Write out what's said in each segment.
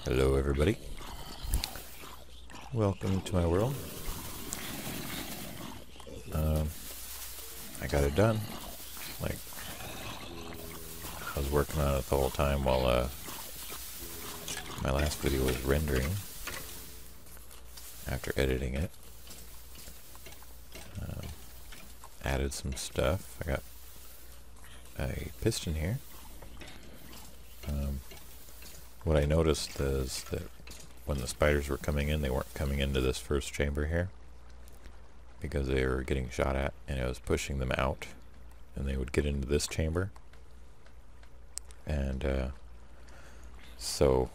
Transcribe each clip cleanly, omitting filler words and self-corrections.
Hello everybody. Welcome to my world. I got it done. Like, I was working on it the whole time while my last video was rendering. After editing it. Added some stuff. I got a piston here. What I noticed is that when the spiders were coming in, they weren't coming into this first chamber here because they were getting shot at, and it was pushing them out, and they would get into this chamber. And so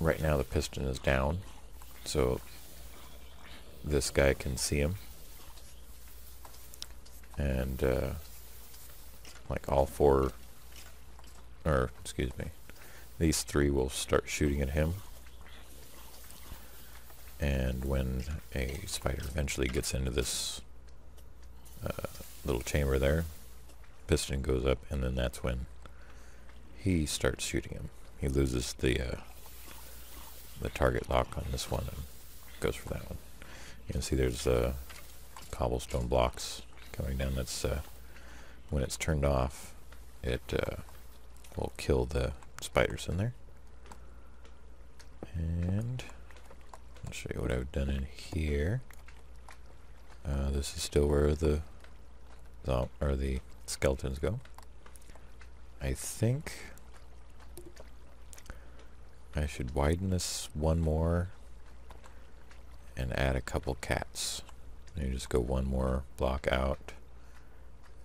right now the piston is down, so this guy can see him, and like all four, or excuse me, these three will start shooting at him. And when a spider eventually gets into this little chamber there, piston goes up, and then that's when he starts shooting him. He loses the target lock on this one and goes for that one. You can see there's cobblestone blocks coming down. That's when it's turned off, it will kill the spiders in there. And I'll show you what I've done in here. This is still where the skeletons go. I think I should widen this one more and add a couple cats. You just go one more block out,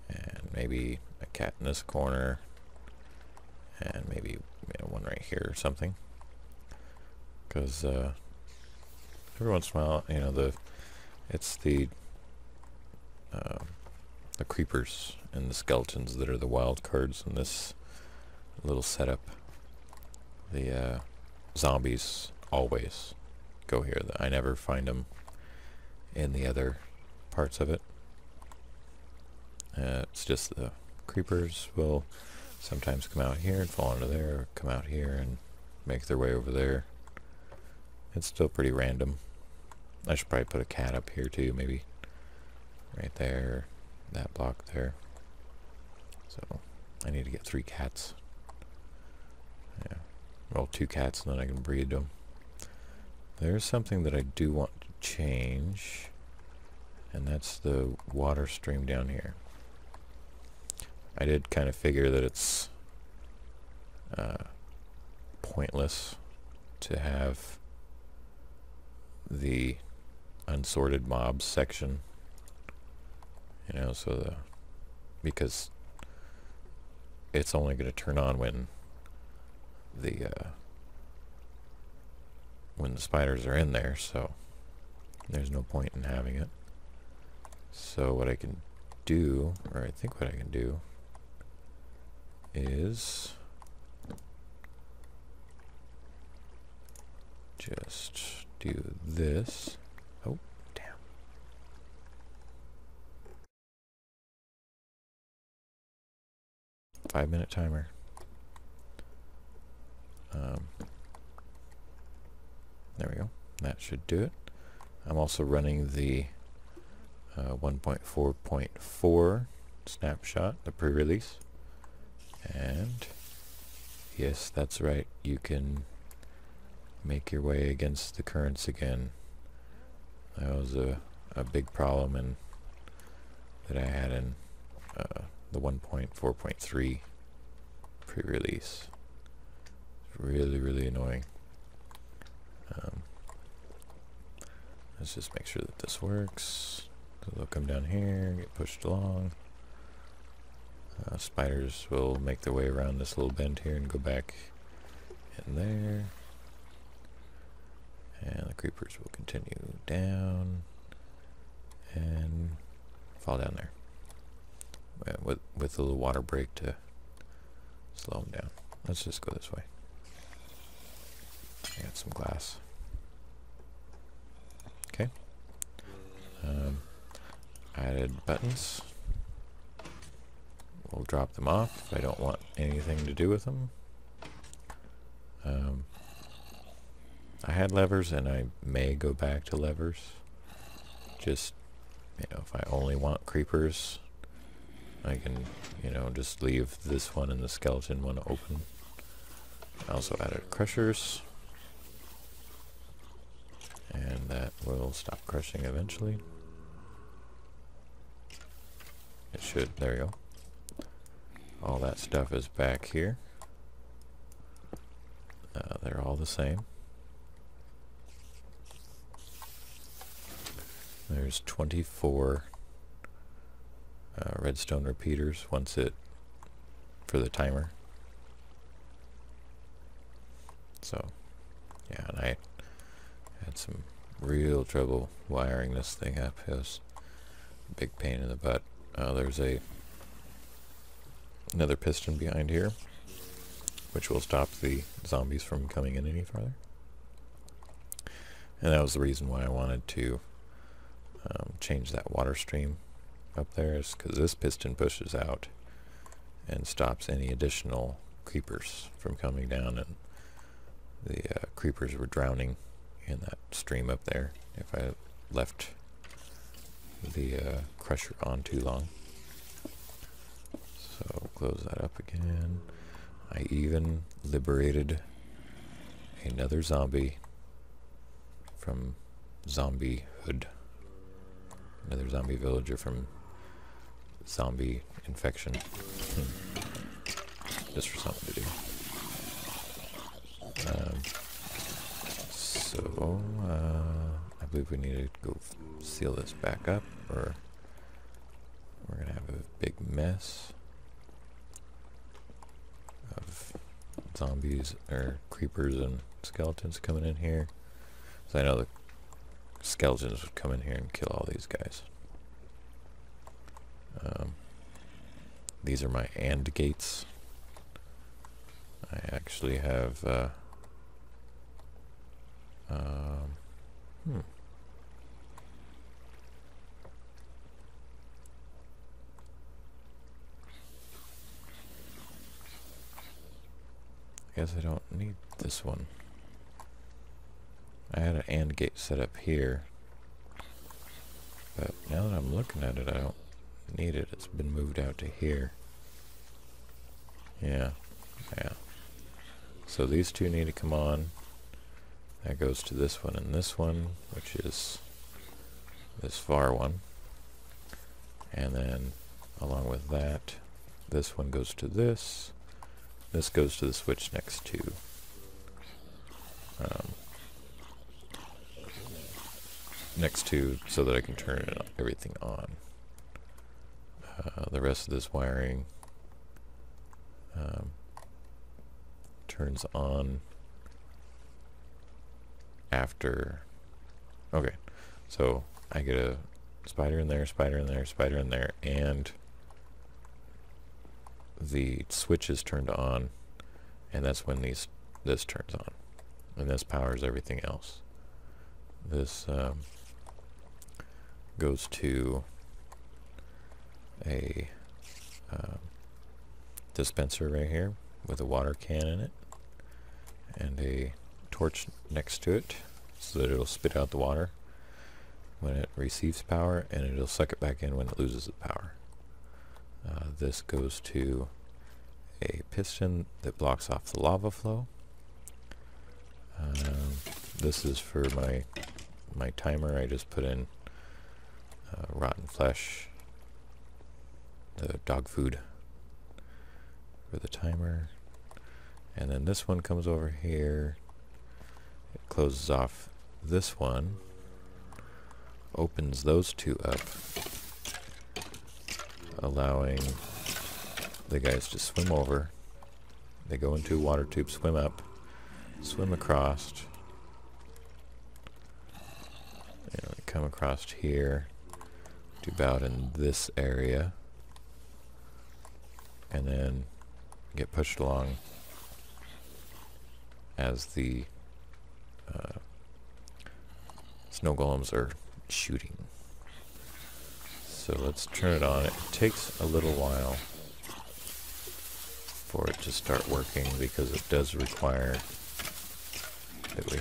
and maybe a cat in this corner, and maybe one right here or something. Because every once in a while, it's the creepers and the skeletons that are the wild cards in this little setup. The zombies always go here. I never find them in the other parts of it. It's just the creepers will sometimes come out here and fall into there, or come out here and make their way over there. It's still pretty random. I should probably put a cat up here too, maybe right there, that block there. So I need to get 3 cats. Yeah, well, 2 cats, and then I can breed them. There's something that I do want to change, and that's the water stream down here. I did kind of figure that it's pointless to have the unsorted mobs section, so because it's only going to turn on when the spiders are in there, so there's no point in having it. So what I can do, or I think what I can do, is just do this. Oh, damn. Five-minute timer. There we go. That should do it. I'm also running the 1.4.4 snapshot, the pre-release. And yes, that's right, you can make your way against the currents again. That was a big problem that I had in the 1.4.3 pre-release. It's really annoying. Let's just make sure that this works. So they'll come down here, get pushed along. Spiders will make their way around this little bend here and go back in there. And the creepers will continue down and fall down there. With a little water break to slow them down. Let's just go this way. I got some glass. Okay. Added buttons. We'll drop them off if I don't want anything to do with them. I had levers, and I may go back to levers. Just, if I only want creepers, I can, just leave this one and the skeleton one open. I also added crushers, and that will stop crushing eventually. It should. There you go. All that stuff is back here. They're all the same. There's 24 redstone repeaters for the timer. So, yeah, and I had some real trouble wiring this thing up. It was a big pain in the butt. There's another piston behind here, which will stop the zombies from coming in any farther. And that was the reason why I wanted to change that water stream up there, is because this piston pushes out and stops any additional creepers from coming down, and the creepers were drowning in that stream up there if I left the crusher on too long. So close that up again. I even liberated another zombie from zombiehood. Another zombie villager from zombie infection. Just for something to do. I believe we need to go seal this back up, or we're going to have a big mess of zombies, or creepers and skeletons coming in here. So I know the skeletons would come in here and kill all these guys. These are my AND gates. I actually have I guess I don't need this one. I had an AND gate set up here, but now that I'm looking at it, I don't need it. It's been moved out to here. Yeah. So these two need to come on. That goes to this one and this one, which is this far one. And then along with that, this one goes to this. This goes to the switch next to so that I can turn everything on. The rest of this wiring turns on after. Okay, so I get a spider in there, spider in there, spider in there, and the switch is turned on, and that's when this turns on, and this powers everything else. This goes to a dispenser right here with a water can in it and a torch next to it, so that it'll spit out the water when it receives power, and it'll suck it back in when it loses the power. This goes to a piston that blocks off the lava flow. This is for my timer. I just put in rotten flesh, the dog food for the timer. And then this one comes over here. It closes off this one, opens those two up, allowing the guys to swim over. They go into a water tube, swim up, swim across, come across here to about in this area, and then get pushed along as the snow golems are shooting. So let's turn it on. It takes a little while for it to start working because it does require that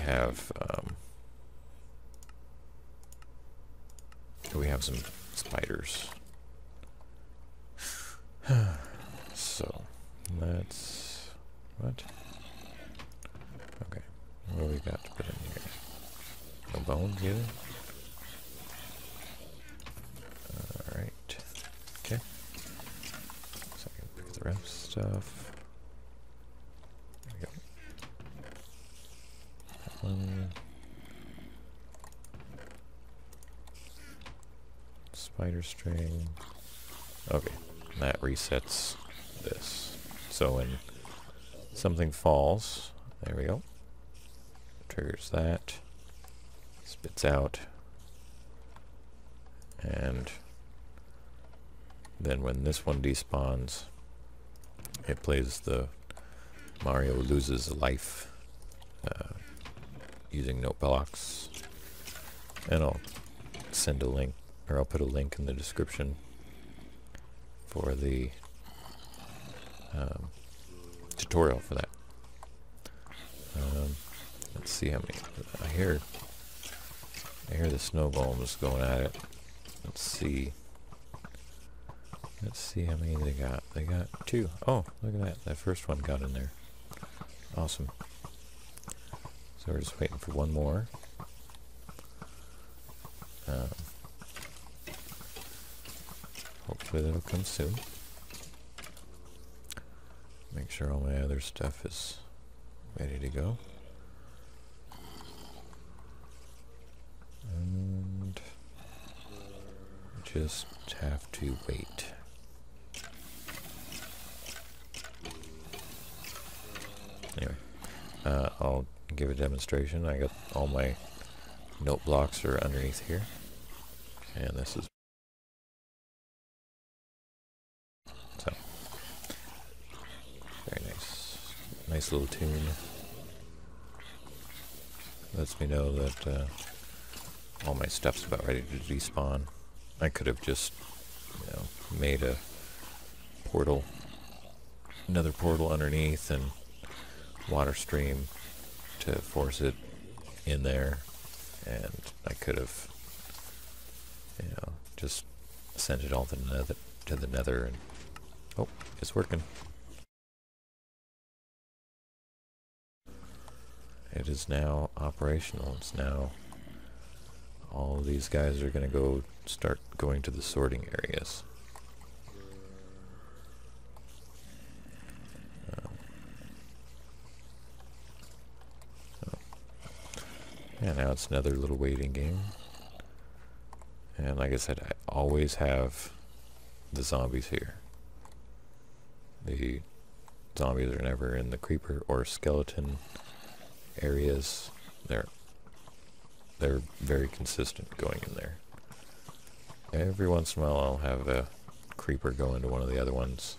we have some spiders. So let's what? Okay, what do we got to put in here? No bones either. All right. Okay. So I can pick the rest stuff. There we go. That one. Spider string. Okay, that resets this. So when something falls, there we go. Triggers that. Spits out. And then when this one despawns, it plays the Mario loses a life using note blocks. And I'll send a link, or I'll put a link in the description for the tutorial for that. Let's see how many. I hear the snow golems going at it. Let's see how many they got. They got 2. Oh, look at that. That first one got in there. Awesome. So we're just waiting for one more. Hopefully that'll come soon. Make sure all my other stuff is ready to go. And just have to wait. Anyway, I'll give a demonstration. I got all my note blocks are underneath here. And this is so very nice. Nice little tune. Lets me know that all my stuff's about ready to despawn. I could have just, made a portal, another portal underneath, and water stream to force it in there, and I could have, just sent it all to the nether, and oh, it's working. It is now operational. It's now all these guys are going to start going to the sorting areas. Yeah, now it's another little waiting game. And like I said, I always have the zombies here. The zombies are never in the creeper or skeleton areas. They're very consistent going in there. Every once in a while I'll have a creeper go into one of the other ones.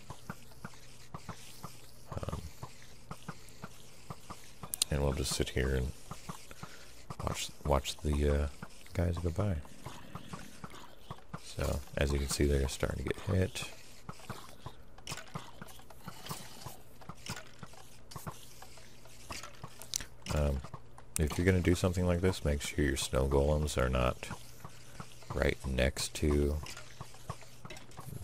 And we'll just sit here and watch the guys go by. So, as you can see, they're starting to get hit. If you're going to do something like this, make sure your snow golems are not right next to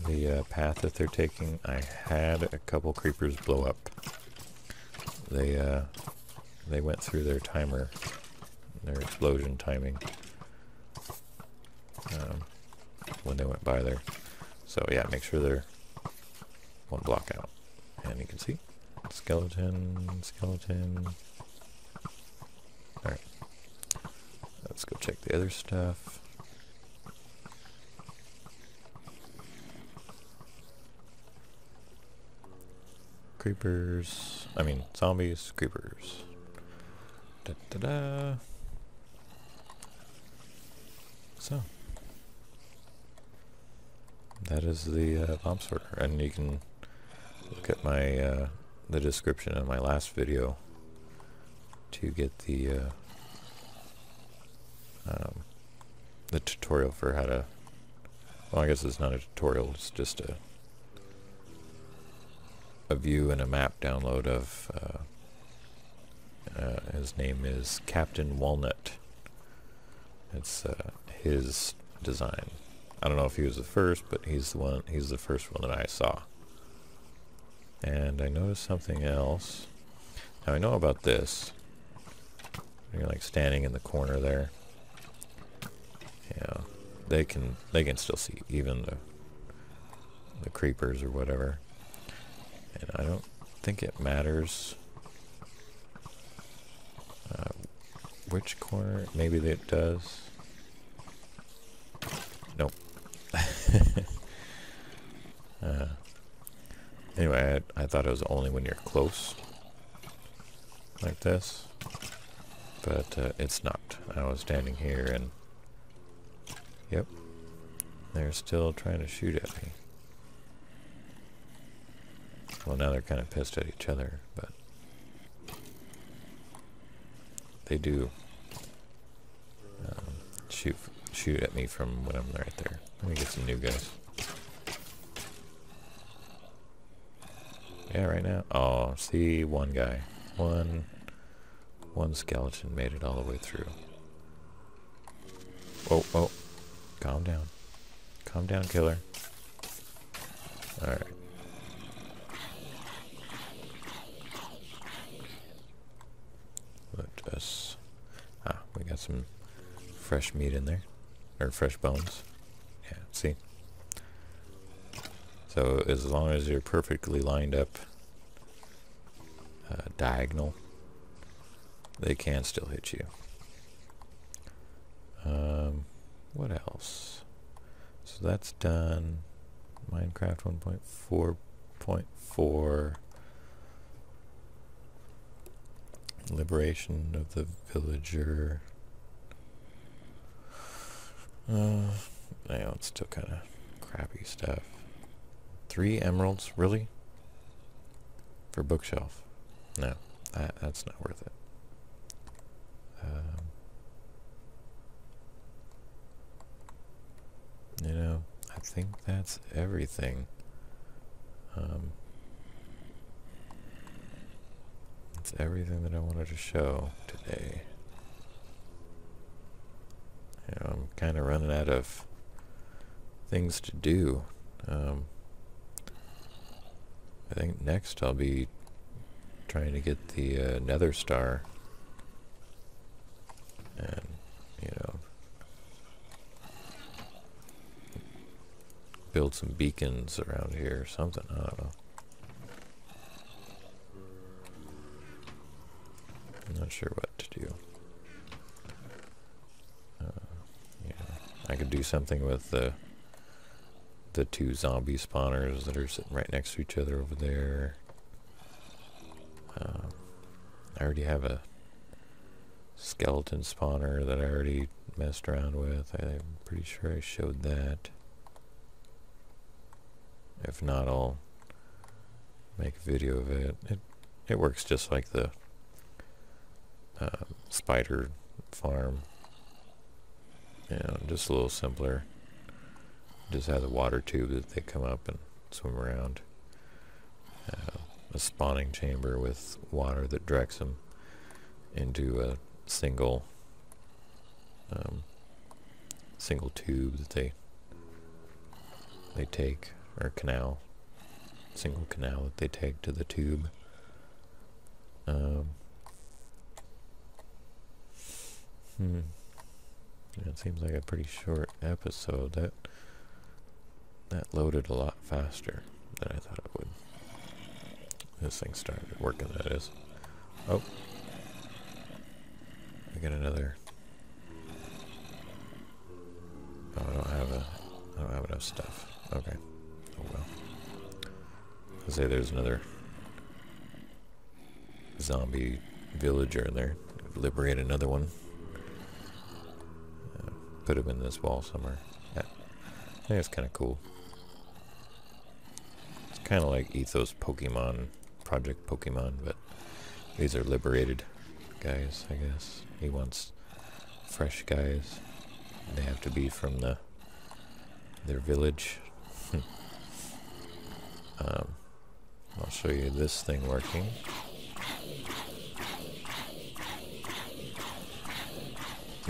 the path that they're taking. I had a couple creepers blow up. They went through their timer, their explosion timing, when they went by there. So yeah, make sure they're one block out. And you can see, skeleton. Alright, let's go check the other stuff. Zombies, creepers. Da-da-da. So, that is the bomb sorter, and you can look at my the description in my last video to get the tutorial for how to. Well, I guess it's not a tutorial; it's just a view and a map download of His name is KaptainWalnut. It's his design. I don't know if he was the first, but he's the first one that I saw. And I noticed something else. Now I know about this. You're like standing in the corner there. Yeah, they can still see even the creepers or whatever. And I don't think it matters which corner. Maybe it does. Nope. Anyway, I thought it was only when you're close like this, but it's not. I was standing here and yep, they're still trying to shoot at me. Well, now they're kind of pissed at each other, but they do shoot at me from when I'm right there. Let me get some new guys. Yeah, right now. Oh, see, one guy. One skeleton made it all the way through. Oh, oh. Calm down. Calm down, killer. Alright. Let us... we got some fresh meat in there. Or fresh bones. Yeah, see? So as long as you're perfectly lined up diagonal, they can still hit you. What else? So that's done. Minecraft 1.4.4. Liberation of the villager. I know it's still kind of crappy stuff. 3 emeralds, really? For bookshelf? No, that's not worth it. You know, I think that's everything. That's everything that I wanted to show today. You know, I'm kind of running out of things to do. I think next I'll be trying to get the nether star and, you know, build some beacons around here or something. I don't know. I'm not sure what to do. Yeah, I could do something with the 2 zombie spawners that are sitting right next to each other over there. I already have a skeleton spawner that I already messed around with. I'm pretty sure I showed that. If not, I'll make a video of it. It works just like the spider farm. You know, just a little simpler. Just has a water tube that they come up and swim around. A spawning chamber with water that directs them into a single tube that they take, or single canal that they take to the tube. Yeah, it seems like a pretty short episode. That loaded a lot faster than I thought it would. This thing started working, that is. Oh. I got another. Oh, I don't have enough stuff. Okay. Oh well. I'll say there's another zombie villager in there. Liberate another one. Put him in this wall somewhere. Yeah. I think it's kind of cool. It's kind of like Ethos Pokemon, Project Pokemon, but these are liberated guys, I guess. He wants fresh guys. They have to be from their village. I'll show you this thing working.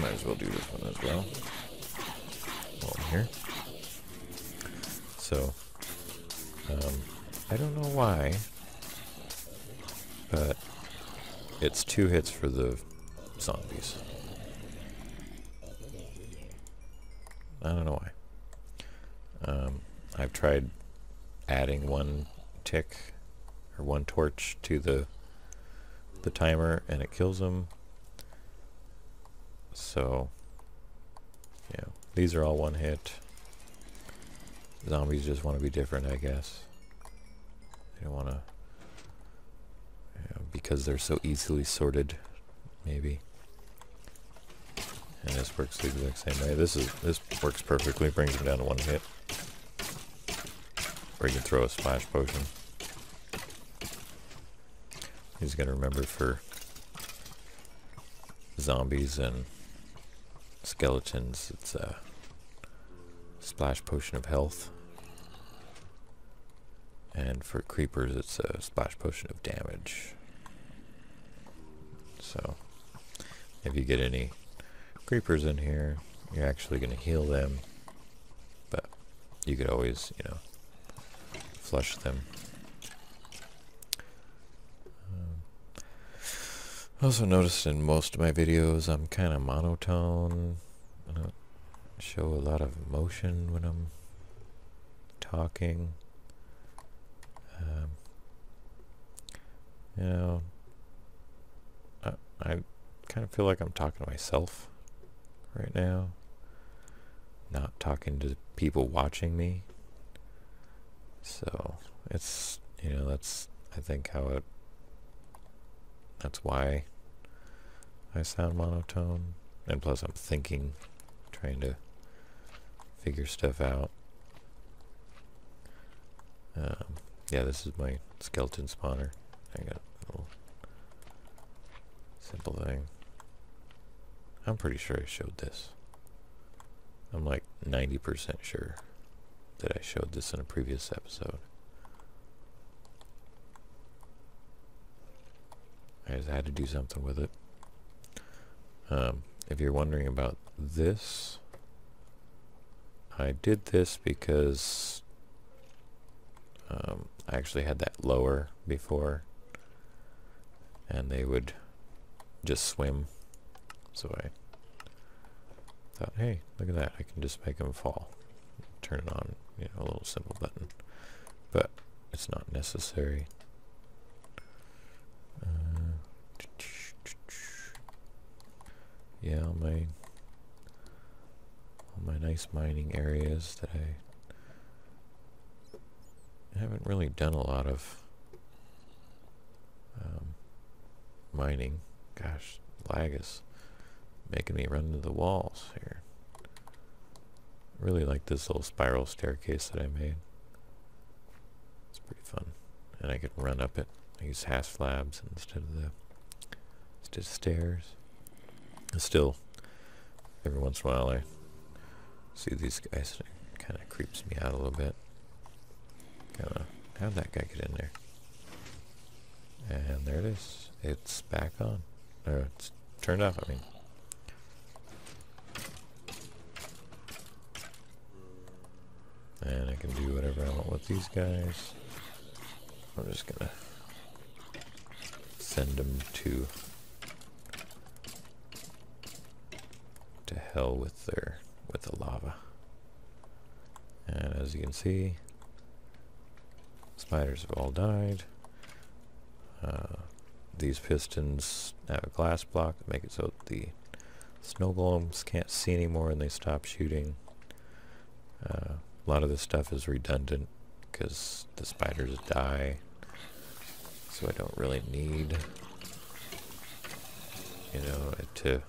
might as well do this one as well while I'm here. So, I don't know why, but it's 2 hits for the zombies. I don't know why. I've tried adding 1 tick or 1 torch to the timer and it kills them. So, yeah, these are all 1 hit. Zombies just want to be different, I guess. They don't want to, because they're so easily sorted, maybe. And this works the exact same way. This works perfectly. Brings them down to 1 hit. Or you can throw a splash potion. You just gotta remember for zombies and skeletons, it's a splash potion of health. And for creepers, it's a splash potion of damage. So, if you get any creepers in here, you're actually going to heal them. But you could always, flush them. I also noticed in most of my videos, I'm kind of monotone. I don't show a lot of emotion when I'm talking. I kind of feel like I'm talking to myself right now, not talking to people watching me. So it's, that's, I think, that's why I sound monotone. And plus I'm thinking, trying to figure stuff out. Yeah, this is my skeleton spawner. I got a little simple thing. I'm pretty sure I showed this. I'm like 90% sure that I showed this in a previous episode. I just had to do something with it. If you're wondering about this, I did this because I actually had that lower before, and they would just swim. So I thought, hey, look at that, I can just make them fall. Turn it on, a little simple button. But it's not necessary. Yeah, all my nice mining areas that I haven't really done a lot of mining. Gosh, lag is making me run into the walls here. Really like this little spiral staircase that I made. It's pretty fun. And I can run up it. I use hash slabs instead of stairs. And still, every once in a while I see these guys, it kind of creeps me out a little bit. How'd that guy get in there? And there it is. It's back on. Or it's turned off, I mean. And I can do whatever I want with these guys. I'm just gonna send them to hell with the lava. And as you can see, spiders have all died. These pistons have a glass block to make it so that the snow golems can't see anymore and they stop shooting. A lot of this stuff is redundant because the spiders die, so I don't really need, it to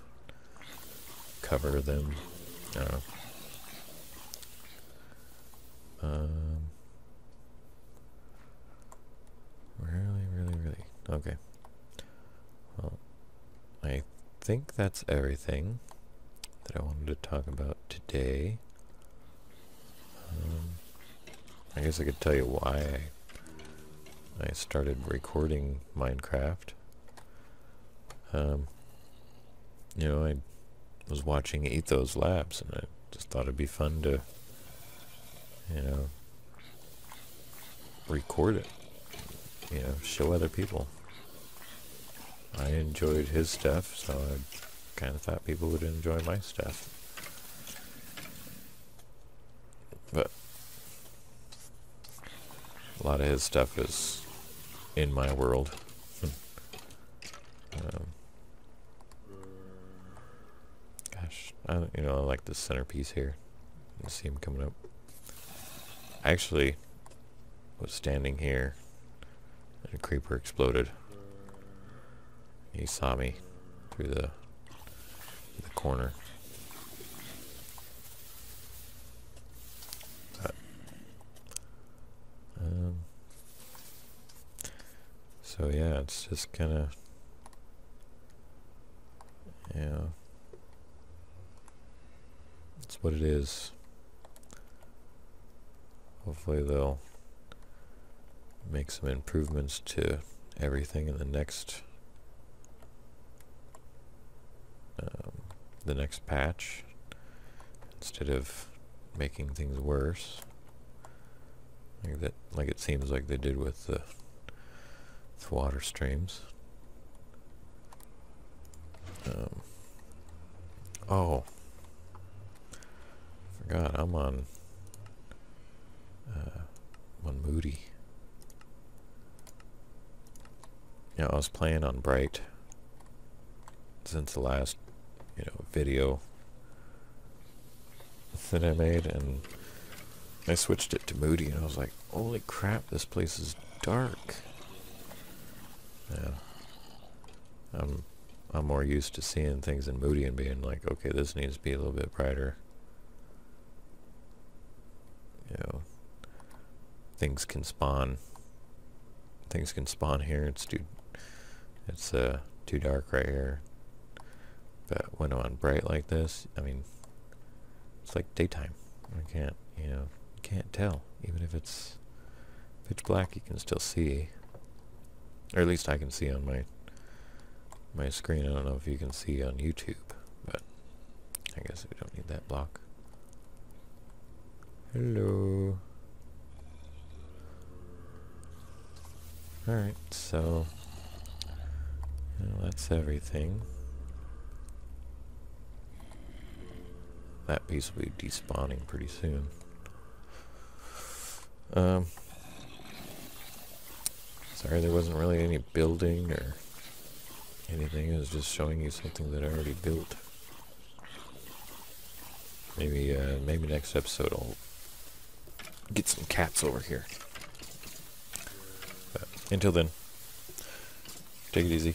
cover them. Really. Okay. Well, I think that's everything that I wanted to talk about today. I guess I could tell you why I started recording Minecraft. I was watching Ethos Labs, and I just thought it'd be fun to, you know, record it, you know, show other people. I enjoyed his stuff, so I kind of thought people would enjoy my stuff. But a lot of his stuff is in my world. Gosh, you know, I like the centerpiece here. You see him coming up. I actually was standing here, and a creeper exploded. He saw me through the corner. But, so yeah, it's just kind of, yeah, it's what it is. Hopefully they'll make some improvements to everything in the next patch, instead of making things worse, like it seems like they did with the water streams. Oh, forgot I'm on Moody. Yeah, I was playing on Bright since the last, you know, video that I made, and I switched it to Moody, and I was like, holy crap, this place is dark. Yeah. I'm more used to seeing things in Moody and being like, okay, this needs to be a little bit brighter. You know, things can spawn here. It's too dark right here. But when I'm on Bright like this, I mean, it's like daytime. I can't, you know, you can't tell. Even if it's pitch black, you can still see. Or at least I can see on my screen. I don't know if you can see on YouTube, but I guess we don't need that block. Hello. Alright, so that's everything. That piece will be despawning pretty soon. Sorry, there wasn't really any building or anything. It was just showing you something that I already built. Maybe next episode I'll get some cats over here. But until then, take it easy.